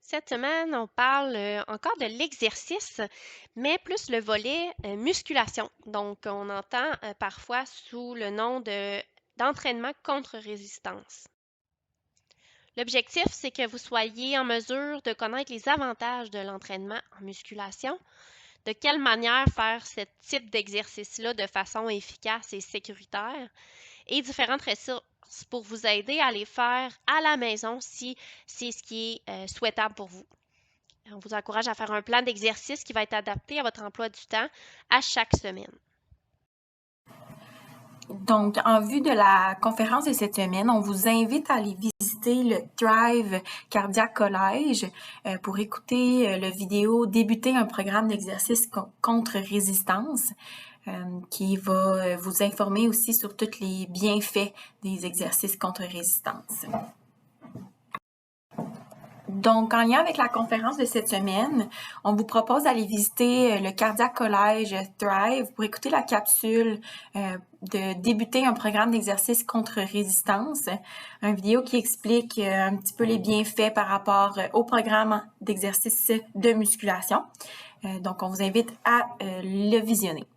Cette semaine, on parle encore de l'exercice, mais plus le volet musculation. Donc, on entend parfois sous le nom d'entraînement contre résistance. L'objectif, c'est que vous soyez en mesure de connaître les avantages de l'entraînement en musculation, de quelle manière faire ce type d'exercice-là de façon efficace et sécuritaire, et différentes ressources pour vous aider à les faire à la maison si c'est ce qui est souhaitable pour vous. On vous encourage à faire un plan d'exercice qui va être adapté à votre emploi du temps à chaque semaine. Donc, en vue de la conférence de cette semaine, on vous invite à aller visiter le Thrive Cardiac College pour écouter la vidéo Débuter un programme d'exercice contre résistance qui va vous informer aussi sur tous les bienfaits des exercices contre résistance. Donc, en lien avec la conférence de cette semaine, on vous propose d'aller visiter le Cardiac College Thrive pour écouter la capsule de débuter un programme d'exercice contre résistance, une vidéo qui explique un petit peu les bienfaits par rapport au programme d'exercice de musculation. Donc, on vous invite à le visionner.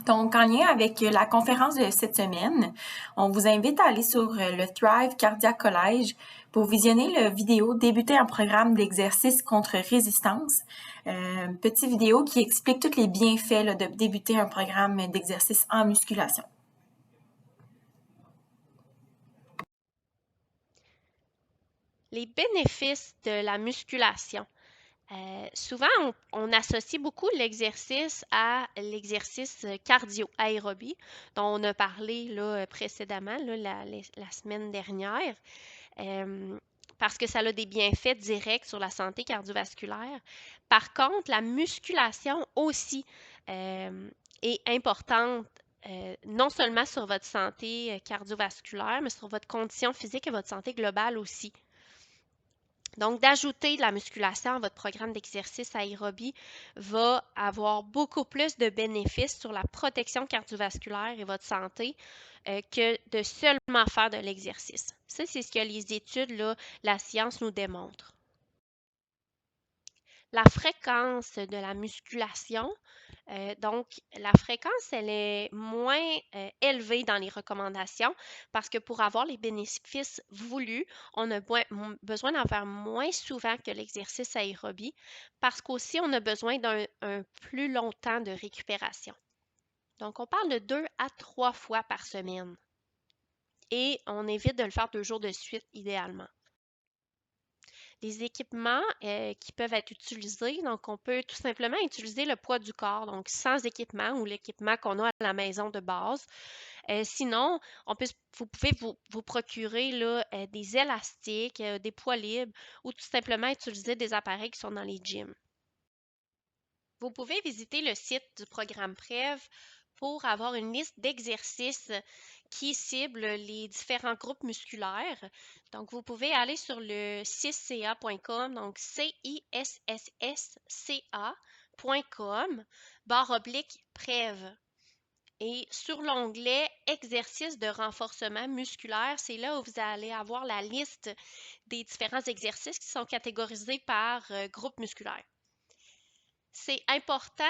Donc, en lien avec la conférence de cette semaine, on vous invite à aller sur le Thrive Cardiac College pour visionner la vidéo Débuter un programme d'exercice contre résistance. Petite vidéo qui explique tous les bienfaits là, de débuter un programme d'exercice en musculation. Les bénéfices de la musculation. Souvent, on associe beaucoup l'exercice à l'exercice cardio aérobie dont on a parlé là, précédemment là, la semaine dernière. Parce que ça a des bienfaits directs sur la santé cardiovasculaire. Par contre, la musculation aussi est importante, non seulement sur votre santé cardiovasculaire, mais sur votre condition physique et votre santé globale aussi. Donc, d'ajouter de la musculation à votre programme d'exercice aérobie va avoir beaucoup plus de bénéfices sur la protection cardiovasculaire et votre santé que de seulement faire de l'exercice. Ça, c'est ce que les études, là, la science nous démontre. La fréquence de la musculation, donc la fréquence, elle est moins élevée dans les recommandations parce que pour avoir les bénéfices voulus, on a besoin d'en faire moins souvent que l'exercice aérobie parce qu'aussi on a besoin d'un plus long temps de récupération. Donc on parle de 2 à 3 fois par semaine et on évite de le faire 2 jours de suite idéalement. Les équipements qui peuvent être utilisés, donc on peut tout simplement utiliser le poids du corps, donc sans équipement ou l'équipement qu'on a à la maison de base. Sinon, vous pouvez vous procurer là, des élastiques, des poids libres ou tout simplement utiliser des appareils qui sont dans les gyms. Vous pouvez visiter le site du programme PREV pour avoir une liste d'exercices qui ciblent les différents groupes musculaires. Donc, vous pouvez aller sur le cisca.com, donc CISSSCA.com, /PREV. Et sur l'onglet Exercices de renforcement musculaire, c'est là où vous allez avoir la liste des différents exercices qui sont catégorisés par groupe musculaire. C'est important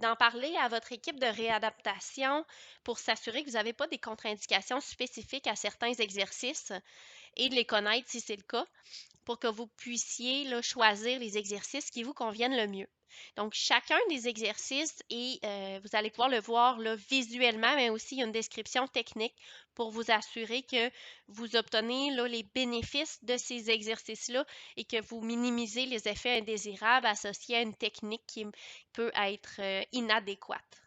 d'en parler à votre équipe de réadaptation pour s'assurer que vous n'avez pas des contre-indications spécifiques à certains exercices et de les connaître si c'est le cas pour que vous puissiez là, choisir les exercices qui vous conviennent le mieux. Donc, chacun des exercices, et vous allez pouvoir le voir là, visuellement, mais aussi il y a une description technique pour vous assurer que vous obtenez là, les bénéfices de ces exercices-là et que vous minimisez les effets indésirables associés à une technique qui peut être inadéquate.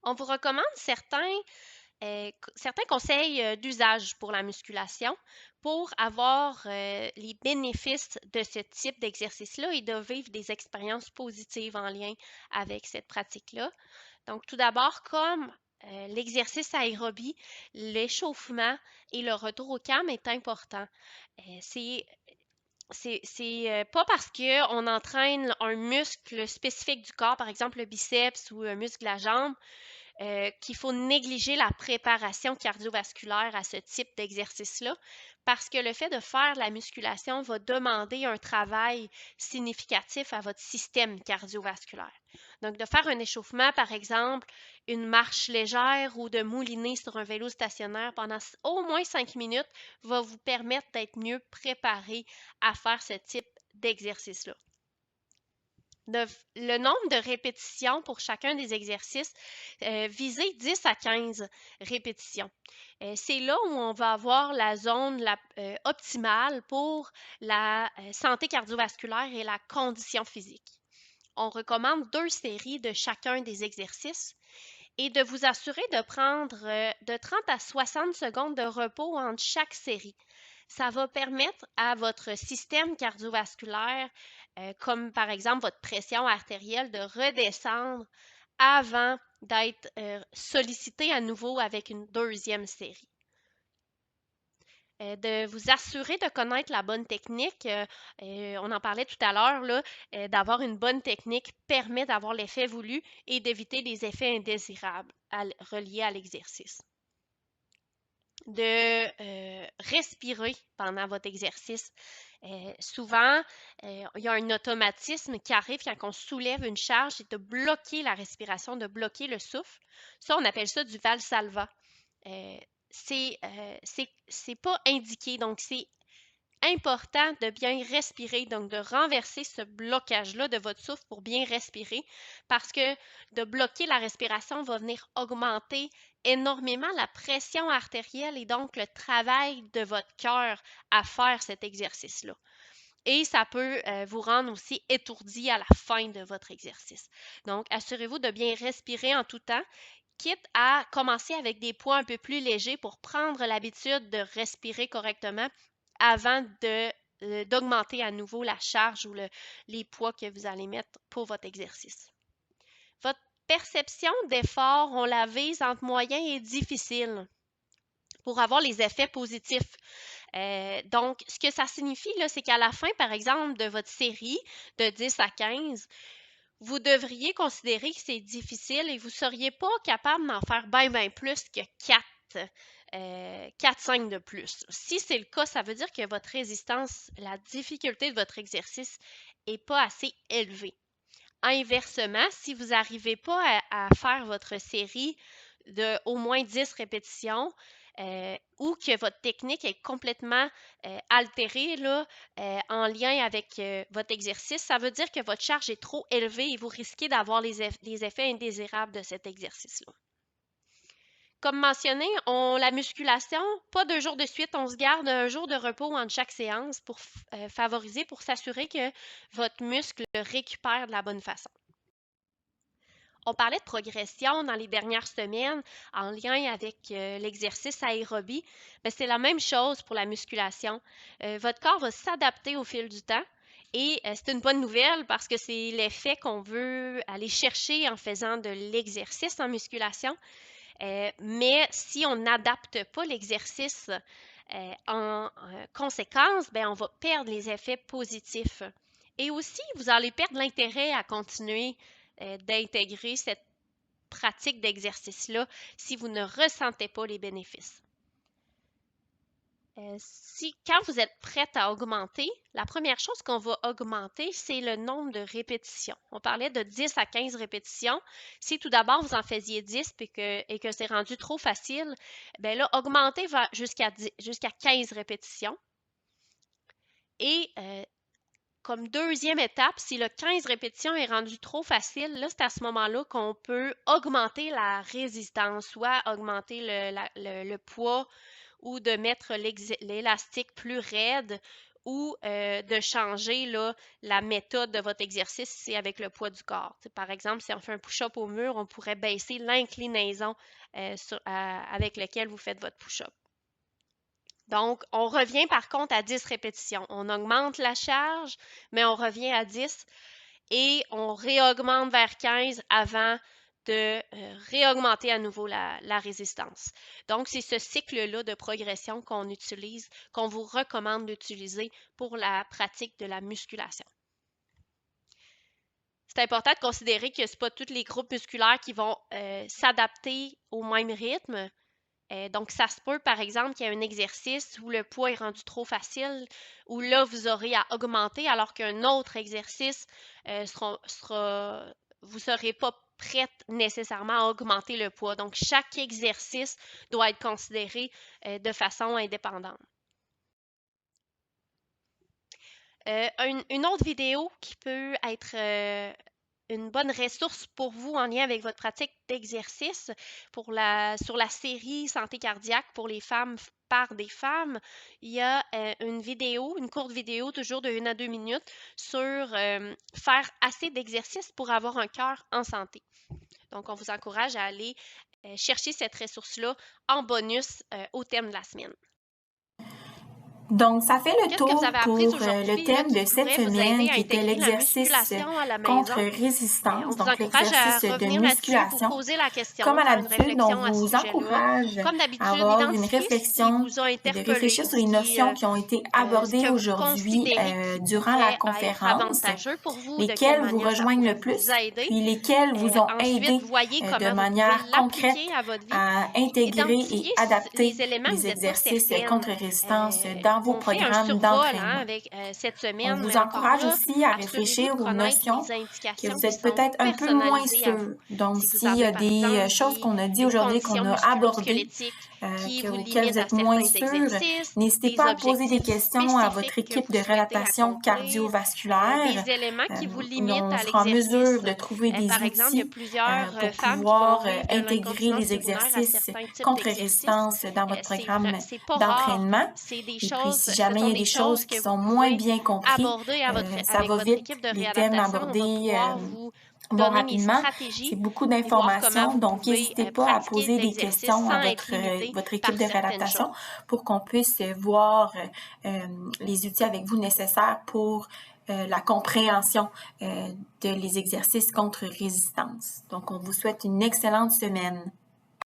On vous recommande certains conseils d'usage pour la musculation pour avoir les bénéfices de ce type d'exercice-là et de vivre des expériences positives en lien avec cette pratique-là. Donc, tout d'abord, comme l'exercice aérobie, l'échauffement et le retour au calme est important. C'est pas parce qu'on entraîne un muscle spécifique du corps, par exemple le biceps ou un muscle de la jambe, qu'il faut négliger la préparation cardiovasculaire à ce type d'exercice-là, parce que le fait de faire la musculation va demander un travail significatif à votre système cardiovasculaire. Donc, de faire un échauffement, par exemple, une marche légère ou de mouliner sur un vélo stationnaire pendant au moins 5 minutes va vous permettre d'être mieux préparé à faire ce type d'exercice-là. Le nombre de répétitions pour chacun des exercices, visez 10 à 15 répétitions. C'est là où on va avoir la zone optimale pour la santé cardiovasculaire et la condition physique. On recommande 2 séries de chacun des exercices et de vous assurer de prendre de 30 à 60 secondes de repos entre chaque série. Ça va permettre à votre système cardiovasculaire, comme par exemple votre pression artérielle, de redescendre avant d'être sollicité à nouveau avec une deuxième série. De vous assurer de connaître la bonne technique. On en parlait tout à l'heure, d'avoir une bonne technique permet d'avoir l'effet voulu et d'éviter les effets indésirables reliés à l'exercice. De respirer pendant votre exercice. Souvent, il y a un automatisme qui arrive quand on soulève une charge, c'est de bloquer la respiration, de bloquer le souffle. Ça, on appelle ça du Valsalva. C'est pas indiqué, donc c'est important de bien respirer, donc de renverser ce blocage-là de votre souffle pour bien respirer, parce que de bloquer la respiration va venir augmenter énormément la pression artérielle et donc le travail de votre cœur à faire cet exercice-là. Et ça peut vous rendre aussi étourdi à la fin de votre exercice. Donc, assurez-vous de bien respirer en tout temps, quitte à commencer avec des poids un peu plus légers pour prendre l'habitude de respirer correctement avant d'augmenter à nouveau la charge ou les poids que vous allez mettre pour votre exercice. Votre perception d'effort, on la vise entre moyen et difficile pour avoir les effets positifs. Donc, ce que ça signifie, là, c'est qu'à la fin, par exemple, de votre série de 10 à 15, vous devriez considérer que c'est difficile et vous ne seriez pas capable d'en faire bien plus que 4-5 de plus. Si c'est le cas, ça veut dire que votre résistance, la difficulté de votre exercice n'est pas assez élevée. Inversement, si vous n'arrivez pas à faire votre série de au moins 10 répétitions, ou que votre technique est complètement altérée là, en lien avec votre exercice, ça veut dire que votre charge est trop élevée et vous risquez d'avoir les effets indésirables de cet exercice-là. Comme mentionné, la musculation, pas 2 jours de suite, on se garde un jour de repos entre chaque séance pour favoriser, pour s'assurer que votre muscle récupère de la bonne façon. On parlait de progression dans les dernières semaines en lien avec l'exercice aérobie. C'est la même chose pour la musculation. Votre corps va s'adapter au fil du temps et c'est une bonne nouvelle parce que c'est l'effet qu'on veut aller chercher en faisant de l'exercice en musculation. Mais si on n'adapte pas l'exercice en conséquence, on va perdre les effets positifs. Et aussi, vous allez perdre l'intérêt à continuer d'intégrer cette pratique d'exercice-là si vous ne ressentez pas les bénéfices. Quand vous êtes prête à augmenter, la première chose qu'on va augmenter, c'est le nombre de répétitions. On parlait de 10 à 15 répétitions. Si tout d'abord vous en faisiez 10 et que c'est rendu trop facile, là, augmentez jusqu'à 15 répétitions. Et comme deuxième étape, si le 15 répétitions est rendu trop facile, là, c'est à ce moment-là qu'on peut augmenter la résistance, soit augmenter le poids ou de mettre l'élastique plus raide ou de changer là, la méthode de votre exercice si c'est avec le poids du corps. Par exemple, si on fait un push-up au mur, on pourrait baisser l'inclinaison avec laquelle vous faites votre push-up. Donc, on revient par contre à 10 répétitions. On augmente la charge, mais on revient à 10 et on réaugmente vers 15 avant de réaugmenter à nouveau la résistance. Donc, c'est ce cycle-là de progression qu'on utilise, qu'on vous recommande d'utiliser pour la pratique de la musculation. C'est important de considérer que c'est pas tous les groupes musculaires qui vont s'adapter au même rythme. Donc, ça se peut, par exemple, qu'il y ait un exercice où le poids est rendu trop facile, où là, vous aurez à augmenter, alors qu'un autre exercice vous ne serez pas prête nécessairement à augmenter le poids. Donc, chaque exercice doit être considéré de façon indépendante. Une autre vidéo qui peut être une bonne ressource pour vous en lien avec votre pratique d'exercice sur la série santé cardiaque pour les femmes par des femmes. Il y a une courte vidéo, toujours de 1 à 2 minutes, sur faire assez d'exercice pour avoir un cœur en santé. Donc, on vous encourage à aller chercher cette ressource-là en bonus au thème de la semaine. Donc, ça fait le Qu'est-ce que vous tour avez appris pour aujourd'hui le thème qui de cette pourrait vous aider semaine à qui était intégrer la l'exercice musculation à la contre maison? On résistance, vous donc encourage à l'exercice de revenir là-dessus, vous musculation. poser la question, Comme à faire une l'habitude, on réflexion à ce vous sujet-là. encourage Comme à d'habitude, avoir une identifiez ce qui réflexion vous a et de interpellé, réfléchir sur les notions qui ont été ce abordées que vous aujourd'hui considérez qui durant la pourrait être conférence, avantageux pour vous, de quelle lesquelles vous manière ça rejoignent pourrait le plus, vous aider. puis lesquelles vous ont Ensuite, aidé voyez de comment vous pouvez manière concrète l'appliquer à votre vie. à intégrer et Identifiez adapter les éléments que les vous n'êtes pas exercices certaine. contre résistance dans vos On fait un programmes survol d'entraînement. avec cette On semaine, vous mais encore encourage là, aussi à assurez-vous de réfléchir aux connaître notions les que indications vous qui êtes sont peut-être un peu moins personnalisées à sûres. vous. Donc, Si vous s'il y avez, a par des exemple, choses qu'on a dit une aujourd'hui, condition qu'on a abordées, musculo-squelettique qui vous auxquelles vous limite à êtes moins certains sûrs, exercices, n'hésitez des pas à poser des objectifs questions à votre spécifiques que équipe vous de souhaitez relatation accomplir, cardiovasculaire. des éléments qui vous limitent On à sera en mesure l'exercice. de trouver des Par exemple, il y a outils plusieurs pour femmes qui vont pouvoir vivre de intégrer l'incontinence les urinaire à exercices certains types contre d'exercices. résistance dans votre programme C'est pas rare. d'entraînement. C'est des Et puis, choses, si ce jamais il sont y a des des choses choses qui que vous sont moins pouvez bien compris, aborder ça avec va votre vite, équipe de les thèmes réadaptation. On va abordés pouvoir vous vont donner les rapidement. C'est stratégies beaucoup puis voir comment d'informations, vous donc pouvez n'hésitez pas à pratiquer poser des l'exercice questions à sans être limité votre équipe par de certaines réadaptation choses. pour qu'on puisse voir les outils avec vous nécessaires pour la compréhension de les exercices contre résistance. Donc, on vous souhaite une excellente semaine.